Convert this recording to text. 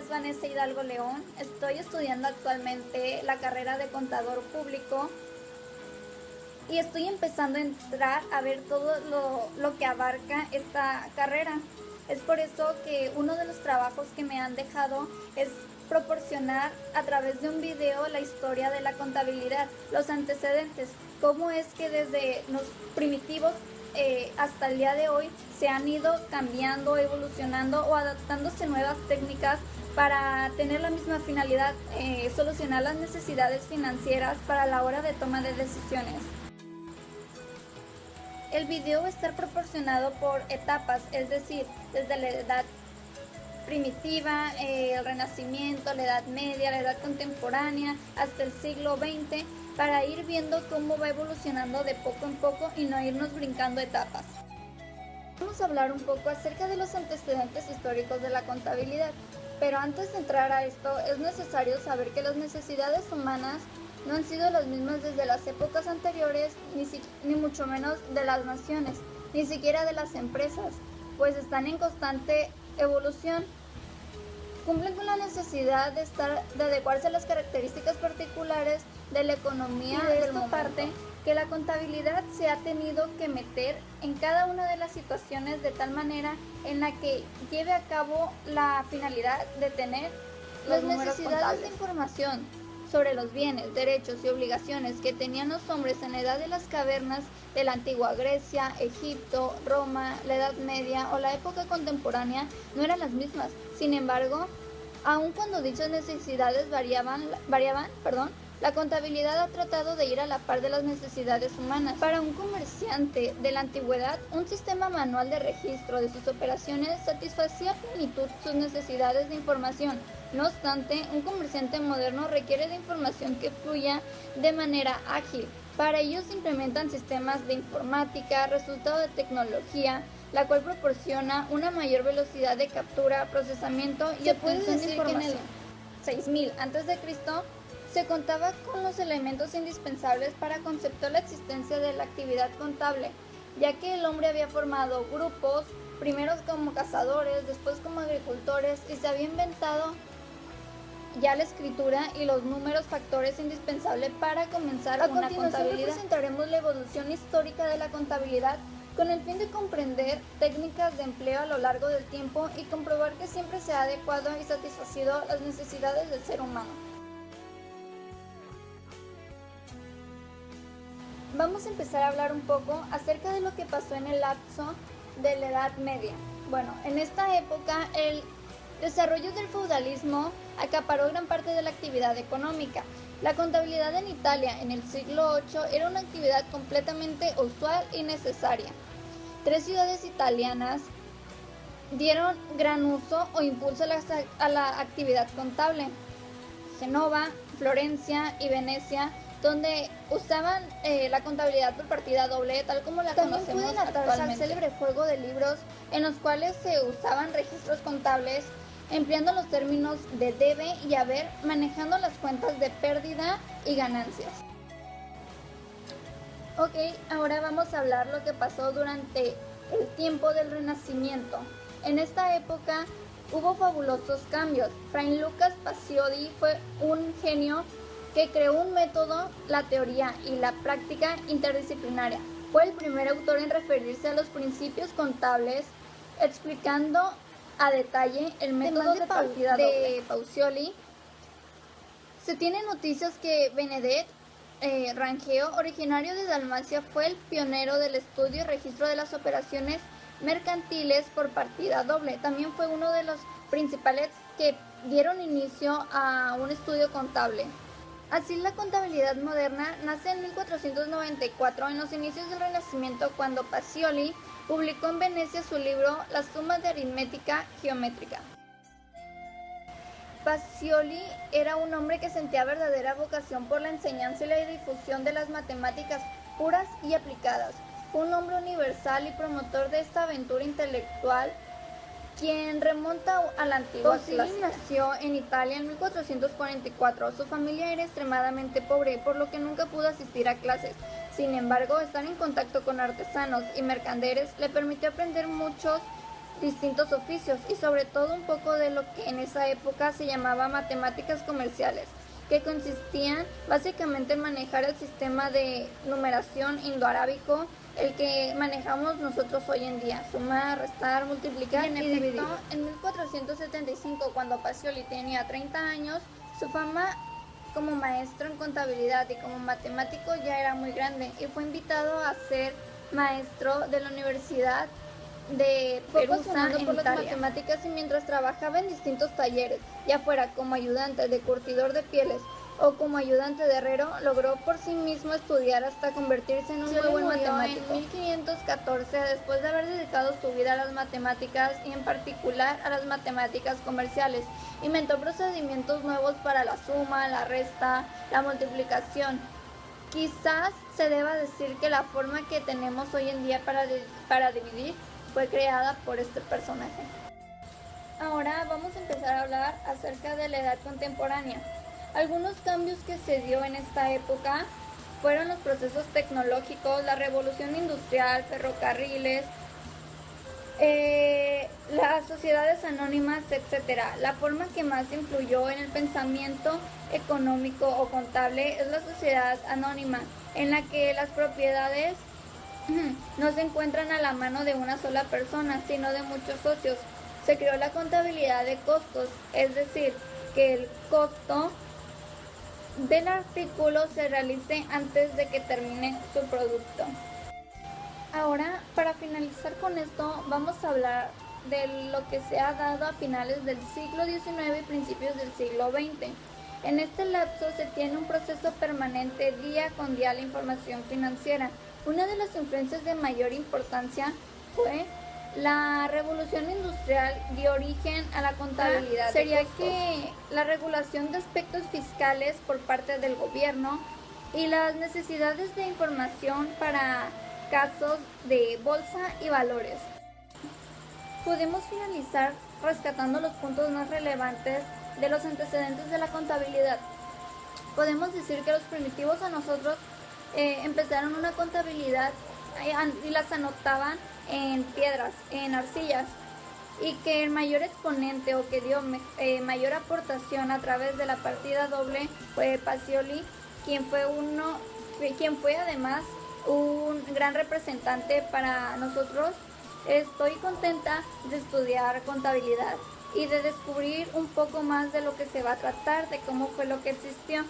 es Vanessa Hidalgo León. Estoy estudiando actualmente la carrera de contador público y estoy empezando a entrar a ver todo lo que abarca esta carrera. Es por eso que uno de los trabajos que me han dejado es proporcionar a través de un video la historia de la contabilidad, los antecedentes, cómo es que desde los primitivos hasta el día de hoy se han ido cambiando, evolucionando o adaptándose nuevas técnicas para tener la misma finalidad, solucionar las necesidades financieras para la hora de toma de decisiones. El video va a estar proporcionado por etapas, es decir, desde la edad primitiva, el Renacimiento, la Edad Media, la Edad Contemporánea, hasta el siglo XX, para ir viendo cómo va evolucionando de poco en poco y no irnos brincando etapas. Vamos a hablar un poco acerca de los antecedentes históricos de la contabilidad, pero antes de entrar a esto es necesario saber que las necesidades humanas no han sido las mismas desde las épocas anteriores, ni mucho menos de las naciones, ni siquiera de las empresas, pues están en constante evolución. Cumplen con la necesidad de adecuarse a las características particulares de la economía y de esta parte que la contabilidad se ha tenido que meter en cada una de las situaciones de tal manera en la que lleve a cabo la finalidad de tener las necesidades de información sobre los bienes, derechos y obligaciones que tenían los hombres en la edad de las cavernas de la antigua Grecia, Egipto, Roma, la Edad Media o la época contemporánea no eran las mismas. Sin embargo, aun cuando dichas necesidades variaban, la contabilidad ha tratado de ir a la par de las necesidades humanas. Para un comerciante de la antigüedad, un sistema manual de registro de sus operaciones satisfacía a plenitud sus necesidades de información. No obstante, un comerciante moderno requiere de información que fluya de manera ágil. Para ello se implementan sistemas de informática, resultado de tecnología, la cual proporciona una mayor velocidad de captura, procesamiento y obtención de información. En el 6000 a.C. se contaba con los elementos indispensables para conceptuar la existencia de la actividad contable, ya que el hombre había formado grupos, primero como cazadores, después como agricultores, y se había inventado ya la escritura y los números factores indispensables para comenzar una contabilidad. A continuación presentaremos la evolución histórica de la contabilidad con el fin de comprender técnicas de empleo a lo largo del tiempo y comprobar que siempre se ha adecuado y satisfacido las necesidades del ser humano. Vamos a empezar a hablar un poco acerca de lo que pasó en el lapso de la Edad Media. Bueno, en esta época el desarrollo del feudalismo acaparó gran parte de la actividad económica. La contabilidad en Italia en el siglo VIII era una actividad completamente usual y necesaria. 3 ciudades italianas dieron gran uso o impulso a la actividad contable: Génova, Florencia y Venecia, donde usaban la contabilidad por partida doble, tal como la conocemos actualmente. También puede atarse al célebre juego de libros en los cuales se usaban registros contables, empleando los términos de debe y haber, manejando las cuentas de pérdida y ganancias. Ok, ahora vamos a hablar lo que pasó durante el tiempo del Renacimiento. En esta época hubo fabulosos cambios. Fray Lucas Pacioli fue un genio que creó un método, la teoría y la práctica interdisciplinaria. Fue el primer autor en referirse a los principios contables, explicando a detalle el método de partida de Pacioli. Se tienen noticias que Benedetto Rangel, originario de Dalmacia, fue el pionero del estudio y registro de las operaciones mercantiles por partida doble. También fue uno de los principales que dieron inicio a un estudio contable. Así, la contabilidad moderna nace en 1494, en los inicios del Renacimiento, cuando Pacioli publicó en Venecia su libro Las sumas de aritmética geométrica. Pacioli era un hombre que sentía verdadera vocación por la enseñanza y la difusión de las matemáticas puras y aplicadas. Fue un hombre universal y promotor de esta aventura intelectual, quien remonta a la antigua clásica. Nació en Italia en 1444. Su familia era extremadamente pobre, por lo que nunca pudo asistir a clases. Sin embargo, estar en contacto con artesanos y mercaderes le permitió aprender muchos distintos oficios y sobre todo un poco de lo que en esa época se llamaba matemáticas comerciales, que consistían básicamente en manejar el sistema de numeración indoarábico, el que manejamos nosotros hoy en día: sumar, restar, multiplicar y dividir. En 1475, cuando Pacioli tenía 30 años, su fama como maestro en contabilidad y como matemático ya era muy grande y fue invitado a ser maestro de la Universidad de Perusa en las matemáticas, y mientras trabajaba en distintos talleres, ya fuera como ayudante de curtidor de pieles o como ayudante de herrero, logró por sí mismo estudiar hasta convertirse en un muy buen matemático. En 1514, después de haber dedicado su vida a las matemáticas y en particular a las matemáticas comerciales, inventó procedimientos nuevos para la suma, la resta, la multiplicación. Quizás se deba decir que la forma que tenemos hoy en día para dividir fue creada por este personaje. Ahora vamos a empezar a hablar acerca de la edad contemporánea. Algunos cambios que se dio en esta época fueron los procesos tecnológicos, la revolución industrial, ferrocarriles, las sociedades anónimas, etc. La forma que más influyó en el pensamiento económico o contable es la sociedad anónima, en la que las propiedades no se encuentran a la mano de una sola persona, sino de muchos socios. Se creó la contabilidad de costos, es decir, que el costo del artículo se realice antes de que termine su producto. Ahora, para finalizar con esto, vamos a hablar de lo que se ha dado a finales del siglo XIX y principios del siglo XX. En este lapso se tiene un proceso permanente día con día la información financiera. Una de las influencias de mayor importancia fue la revolución industrial, dio origen a la contabilidad. Sería que la regulación de aspectos fiscales por parte del gobierno y las necesidades de información para casos de bolsa y valores. Pudimos finalizar rescatando los puntos más relevantes de los antecedentes de la contabilidad. Podemos decir que los primitivos a nosotros empezaron una contabilidad y las anotaban en piedras, en arcillas, y que el mayor exponente o que dio mayor aportación a través de la partida doble fue Pacioli, quien fue además un gran representante para nosotros. Estoy contenta de estudiar contabilidad y de descubrir un poco más de lo que se va a tratar, de cómo fue lo que existió.